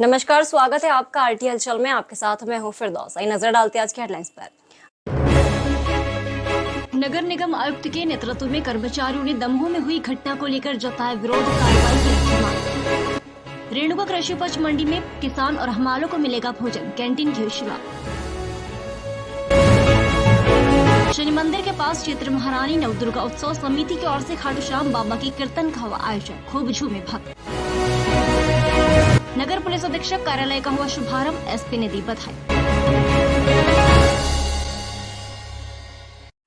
नमस्कार, स्वागत है आपका आरटी हलचल में। आपके साथ मैं हूं फिरदौस। आइए नजर डालते हैं आज के हेडलाइंस पर। नगर निगम आयुक्त के नेतृत्व में कर्मचारियों ने दमोह में हुई घटना को लेकर जताया विरोध, कार्रवाई की रखी मांग। रेणुका कृषि उपज मंडी में किसान और हमालों को मिलेगा भोजन, कैंटीन की शुरुआत। शनि मंदिर के पास क्षेत्र महारानी नवदुर्गा उत्सव समिति की ओर से खाटू श्याम बाबा की कीर्तन का हुआ आयोजन, खूब झूमे भक्त। नगर पुलिस अधीक्षक कार्यालय का हुआ शुभारंभ, एसपी ने दी बधाई।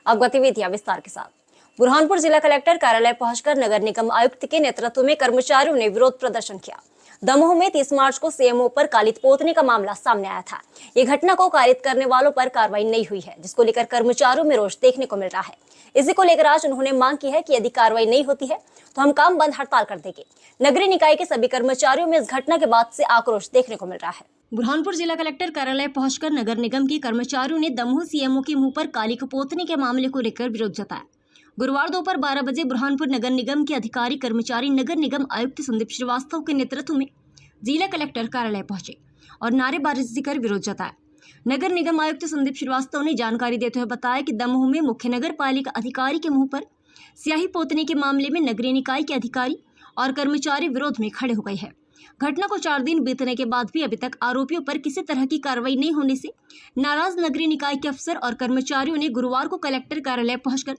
अब गतिविधियां विस्तार के साथ। बुरहानपुर जिला कलेक्टर कार्यालय पहुंचकर नगर निगम आयुक्त के नेतृत्व में कर्मचारियों ने विरोध प्रदर्शन किया। दमोह में 30 मार्च को सीएमओ पर कालित पोतने का मामला सामने आया था। ये घटना को कारित करने वालों पर कार्रवाई नहीं हुई है, जिसको लेकर कर्मचारियों में रोष देखने को मिल रहा है। इसी को लेकर आज उन्होंने मांग की है कि यदि कार्रवाई नहीं होती है तो हम काम बंद हड़ताल कर देंगे। नगरीय निकाय के सभी कर्मचारियों में इस घटना के बाद से आक्रोश देखने को मिल रहा है। बुरहानपुर जिला कलेक्टर कार्यालय पहुंचकर नगर निगम के कर्मचारियों ने दमोह सीएमओ के मुंह पर काली पोतने के मामले को लेकर विरोध जताया। गुरुवार दोपहर 12 बजे बुरहानपुर नगर निगम के अधिकारी कर्मचारी नगर निगम आयुक्त संदीप श्रीवास्तव के नेतृत्व में जिला कलेक्टर कार्यालय पहुंचे और नारेबाजी कर विरोध जताया। नगर निगम आयुक्त संदीप श्रीवास्तव ने जानकारी देते हुए बताया कि दमोह में मुख्य नगर पालिका अधिकारी के मुंह पर स्याही पोतने के मामले में नगरीय निकाय के अधिकारी और कर्मचारी विरोध में खड़े हो गए हैं। घटना को 4 दिन बीतने के बाद भी अभी तक आरोपियों पर किसी तरह की कार्रवाई नहीं होने से नाराज नगरीय निकाय के अफसर और कर्मचारियों ने गुरुवार को कलेक्टर कार्यालय पहुंचकर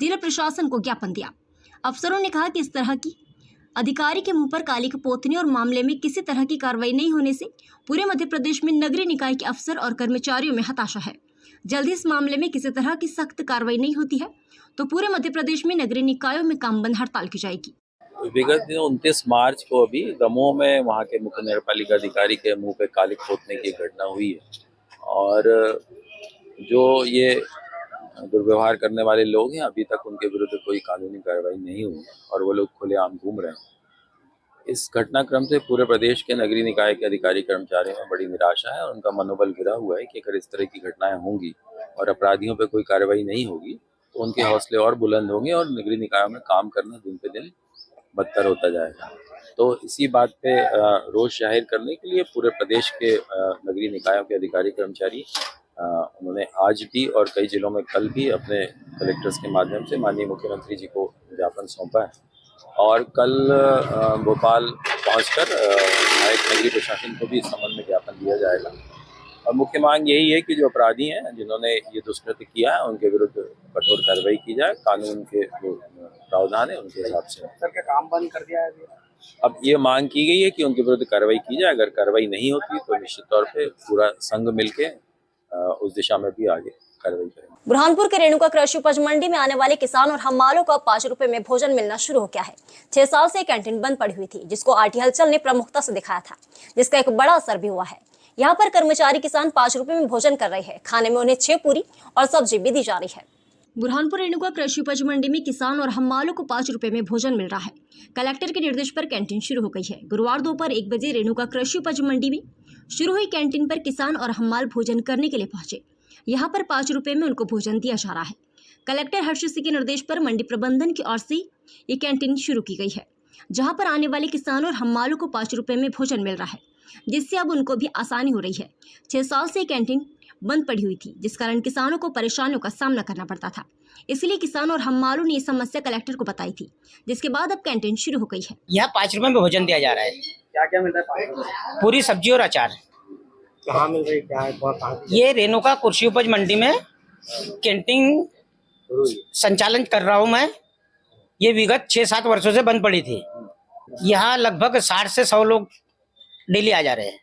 जिला प्रशासन को ज्ञापन दिया। अफसरों ने कहा कि इस तरह की अधिकारी के मुंह पर काली पोतने और मामले में किसी तरह की कार्रवाई नहीं होने से पूरे मध्य प्रदेश में नगरीय निकाय के अफसर और कर्मचारियों में हताशा है। जल्द ही इस मामले में किसी तरह की सख्त कार्रवाई नहीं होती है तो पूरे मध्य प्रदेश में नगरीय निकायों में काम बंद हड़ताल की जाएगी। विगत दिन 29 मार्च को अभी दमोह में वहाँ के मुख्य नगरपालिका अधिकारी के मुंह पे कालिक पोतने की घटना हुई है और जो ये दुर्व्यवहार करने वाले लोग हैं अभी तक उनके विरुद्ध कोई कानूनी कार्रवाई नहीं हुई और वो लोग खुलेआम घूम रहे हैं। इस घटनाक्रम से पूरे प्रदेश के नगरीय निकाय के अधिकारी कर्मचारियों में बड़ी निराशा है और उनका मनोबल गिरा हुआ है कि अगर इस तरह की घटनाएं होंगी और अपराधियों पर कोई कार्रवाई नहीं होगी तो उनके हौसले और बुलंद होंगे और नगरीय निकायों में काम करना दिन पे दिन बदतर होता जाएगा। तो इसी बात पे रोष जाहिर करने के लिए पूरे प्रदेश के नगरीय निकायों के अधिकारी कर्मचारी उन्होंने आज भी और कई जिलों में कल भी अपने कलेक्टर्स के माध्यम से माननीय मुख्यमंत्री जी को ज्ञापन सौंपा है और कल भोपाल पहुंचकर नायक नगरीय प्रशासन को भी इस संबंध में ज्ञापन दिया जाएगा। और मुख्य मांग यही है कि जो अपराधी हैं जिन्होंने ये दुष्कृत्य किया है उनके विरुद्ध कठोर कार्रवाई की जाए, कानून के जो प्रावधान है उनके हिसाब से। सर क्या काम बंद कर दिया है अभी? अब ये मांग की गई है कि उनके विरुद्ध कार्रवाई की जाए। अगर कार्रवाई नहीं होती तो निश्चित तौर पे पूरा संघ मिलके उस दिशा में भी आगे कार्रवाई करेंगे। बुरहानपुर के रेणुका कृषि उपज मंडी में आने वाले किसान और हमालों को 5 रुपए में भोजन मिलना शुरू हो गया है। 6 साल से कैंटीन बंद पड़ी हुई थी, जिसको आरटी हलचल ने प्रमुखता से दिखाया था, जिसका एक बड़ा असर भी हुआ है। यहाँ पर कर्मचारी किसान 5 रुपए में भोजन कर रहे हैं। खाने में उन्हें 6 पूरी और सब्जी भी दी जा रही है। बुरहानपुर रेणुका कृषि उपज मंडी में किसान और हमालों को 5 रुपए में भोजन मिल रहा है। कलेक्टर के निर्देश पर कैंटीन शुरू हो गई है। गुरुवार दोपहर 1 बजे रेणुका कृषि उपज मंडी में शुरू हुई कैंटीन पर किसान और हमाल भोजन करने के लिए पहुंचे। यहाँ पर 5 रुपए में उनको भोजन दिया जा रहा है। कलेक्टर हर्ष सिंह के निर्देश पर मंडी प्रबंधन की ओर से ये कैंटीन शुरू की गई है, जहाँ पर आने वाले किसानों और हमालों को 5 रुपए में भोजन मिल रहा है, जिससे अब उनको भी आसानी हो रही है। 6 साल से कैंटीन बंद पड़ी हुई थी, जिस कारण किसानों को परेशानियों का सामना करना पड़ता था। इसलिए किसान और हमालों ने ये समस्या कलेक्टर को बताई थी, जिसके बाद अब कैंटीन शुरू हो गई है। यहाँ 5 रुपए में भोजन दिया जा रहा है। क्या क्या मिल रहा है 5 रुपए? पूरी सब्जी और अचार। कहाँ मिल रही क्या है? कहाँ? ये रेणुका कृषि उपज मंडी में कैंटीन संचालन कर रहा हूँ मैं। ये विगत 6-7 वर्षों से बंद पड़ी थी। यहाँ लगभग 60 से 100 लोग डेली आ जा रहे हैं।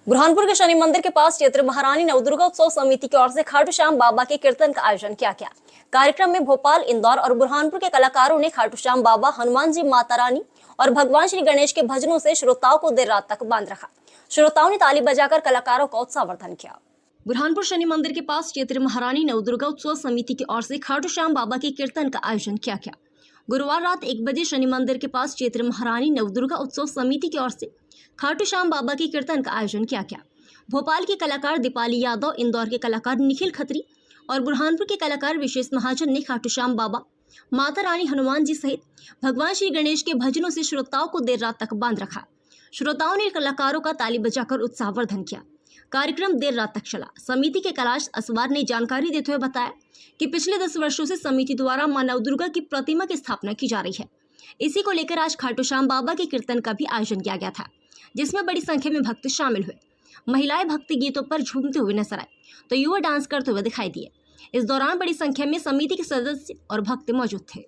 बुरहानपुर के शनि मंदिर के पास क्षेत्र महारानी नवदुर्गा उत्सव समिति की ओर से खाटू श्याम बाबा के कीर्तन का आयोजन किया गया। कार्यक्रम में भोपाल, इंदौर और बुरहानपुर के कलाकारों ने खाटू श्याम बाबा, हनुमान जी, माता रानी और भगवान श्री गणेश के भजनों से श्रोताओं को देर रात तक बांध रखा। श्रोताओं ने ताली बजाकर कलाकारों का उत्साहवर्धन किया। बुरहानपुर शनि मंदिर के पास क्षेत्र महारानी नवदुर्गा उत्सव समिति की ओर से खाटू श्याम बाबा के कीर्तन का आयोजन किया गया। गुरुवार रात 1 बजे शनि मंदिर के पास क्षेत्र महारानी नवदुर्गा उत्सव समिति की ओर से खाटू श्याम बाबा के कीर्तन का आयोजन किया गया। भोपाल के कलाकार दीपाली यादव, इंदौर के कलाकार निखिल खत्री और बुरहानपुर के कलाकार विशेष महाजन ने खाटू श्याम बाबा, माता रानी, हनुमान जी सहित भगवान श्री गणेश के भजनों से श्रोताओं को देर रात तक बांध रखा। श्रोताओं ने कलाकारों का ताली बजाकर उत्साहवर्धन किया। कार्यक्रम देर रात तक चला। समिति के कैलाश असवार ने जानकारी देते हुए बताया कि पिछले 10 वर्षों से समिति द्वारा मां नवदुर्गा की प्रतिमा की स्थापना की जा रही है। इसी को लेकर आज खाटू श्याम बाबा के कीर्तन का भी आयोजन किया गया था, जिसमें बड़ी संख्या में भक्त शामिल हुए। महिलाएं भक्ति गीतों पर झूमते हुए नजर आए तो युवा डांस करते हुए दिखाई दिए। इस दौरान बड़ी संख्या में समिति के सदस्य और भक्त मौजूद थे।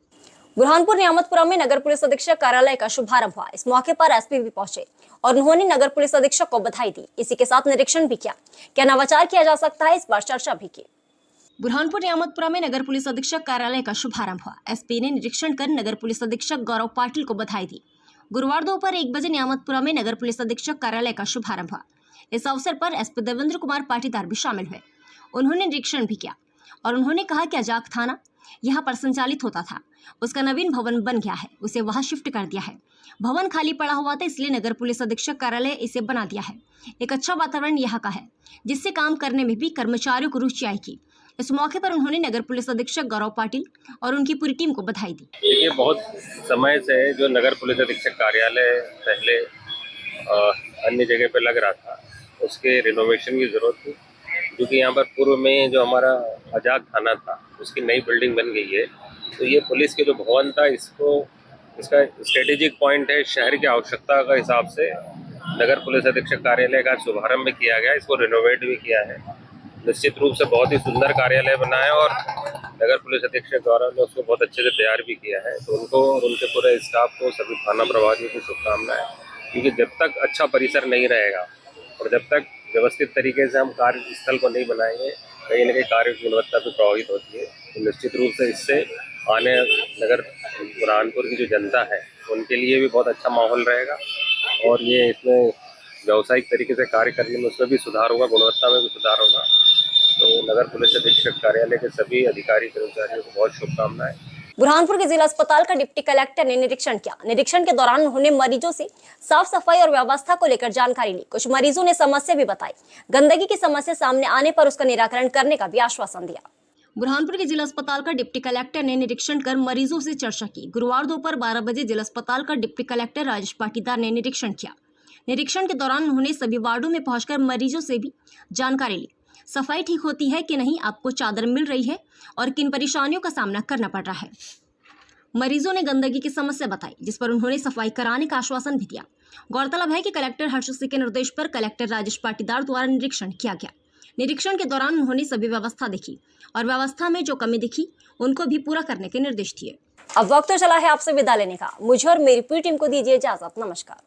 बुरहानपुर नियामतपुरा में नगर पुलिस अधीक्षक कार्यालय का शुभारंभ हुआ। इस मौके पर एसपी भी पहुंचे और उन्होंने नगर पुलिस अधीक्षक को बधाई दी। इसी के साथ निरीक्षण भी किया। क्या नवाचार किया जा सकता है, इस बार चर्चा भी की। बुरहानपुर नियामतपुरा में नगर पुलिस अधीक्षक कार्यालय का शुभारंभ हुआ। एसपी ने निरीक्षण कर नगर पुलिस अधीक्षक गौरव पाटिल को बधाई दी। गुरुवार दोपहर 1 बजे नियामतपुरा में नगर पुलिस अधीक्षक कार्यालय का शुभारंभ हुआ। इस अवसर पर एसपी देवेंद्र कुमार पाटीदार भी शामिल हुए। उन्होंने निरीक्षण भी किया और उन्होंने कहा कि अजाक थाना यहाँ पर संचालित होता था, उसका नवीन भवन बन गया है, उसे वहां शिफ्ट कर दिया है। भवन खाली पड़ा हुआ था, इसलिए नगर पुलिस अधीक्षक कार्यालय इसे बना दिया है। एक अच्छा वातावरण यहाँ का है, जिससे काम करने में भी कर्मचारियों को रुचि आएगी। इस मौके पर उन्होंने नगर पुलिस अधीक्षक गौरव पाटिल और उनकी पूरी टीम को बधाई दी। देखिए, बहुत समय से जो नगर पुलिस अधीक्षक कार्यालय पहले अन्य जगह पे लग रहा था, उसके रिनोवेशन की जरूरत थी, क्योंकि यहाँ पर पूर्व में जो हमारा आजाद थाना था उसकी नई बिल्डिंग बन गई है। तो ये पुलिस के जो भवन था, इसका स्ट्रेटेजिक पॉइंट है। शहर की आवश्यकता का हिसाब से नगर पुलिस अधीक्षक कार्यालय का शुभारंभ किया गया, इसको रिनोवेट भी किया है। निश्चित रूप से बहुत ही सुंदर कार्यालय बना है और नगर पुलिस अधीक्षक गौरव ने उसको बहुत अच्छे से तैयार भी किया है। तो उनको और उनके पूरे स्टाफ को, सभी थाना प्रभारियों की शुभकामनाएं, क्योंकि जब तक अच्छा परिसर नहीं रहेगा और जब तक व्यवस्थित तरीके से हम कार्यस्थल को नहीं बनाएंगे, कहीं न कहीं कार्य की गुणवत्ता भी प्रभावित होती है। तो निश्चित रूप से इससे आने नगर बुरहानपुर की जो जनता है उनके लिए भी बहुत अच्छा माहौल रहेगा और ये इसमें व्यावसायिक तरीके से कार्य करने में उसमें भी सुधार होगा, गुणवत्ता में भी सुधार होगा। तो नगर पुलिस अधीक्षक कार्यालय के सभी अधिकारी कर्मचारियों को बहुत शुभकामनाएं। बुरहानपुर के जिला अस्पताल का डिप्टी कलेक्टर ने निरीक्षण किया। निरीक्षण के दौरान उन्होंने मरीजों से साफ सफाई और व्यवस्था को लेकर जानकारी ली। कुछ मरीजों ने समस्या भी बताई। गंदगी की समस्या सामने आने पर उसका निराकरण करने का भी आश्वासन दिया। बुरहानपुर के जिला अस्पताल का डिप्टी कलेक्टर ने निरीक्षण कर मरीजों से चर्चा की। गुरुवार दोपहर 12 बजे जिला अस्पताल का डिप्टी कलेक्टर राजेश पाटीदार ने निरीक्षण किया। निरीक्षण के दौरान उन्होंने सभी वार्डों में पहुंचकर मरीजों से भी जानकारी ली। सफाई ठीक होती है कि नहीं, आपको चादर मिल रही है और किन परेशानियों का सामना करना पड़ रहा है। मरीजों ने गंदगी की समस्या बताई, जिस पर उन्होंने सफाई कराने का आश्वासन भी दिया। गौरतलब है कि कलेक्टर हर्ष सिंह के निर्देश पर कलेक्टर राजेश पाटीदार द्वारा निरीक्षण किया गया। निरीक्षण के दौरान उन्होंने सभी व्यवस्था देखी और व्यवस्था में जो कमी दिखी उनको भी पूरा करने के निर्देश दिए। अब वक्त तो चला है आपसे विदा लेने का। मुझे और मेरी पूरी टीम को दीजिए इजाजत। नमस्कार।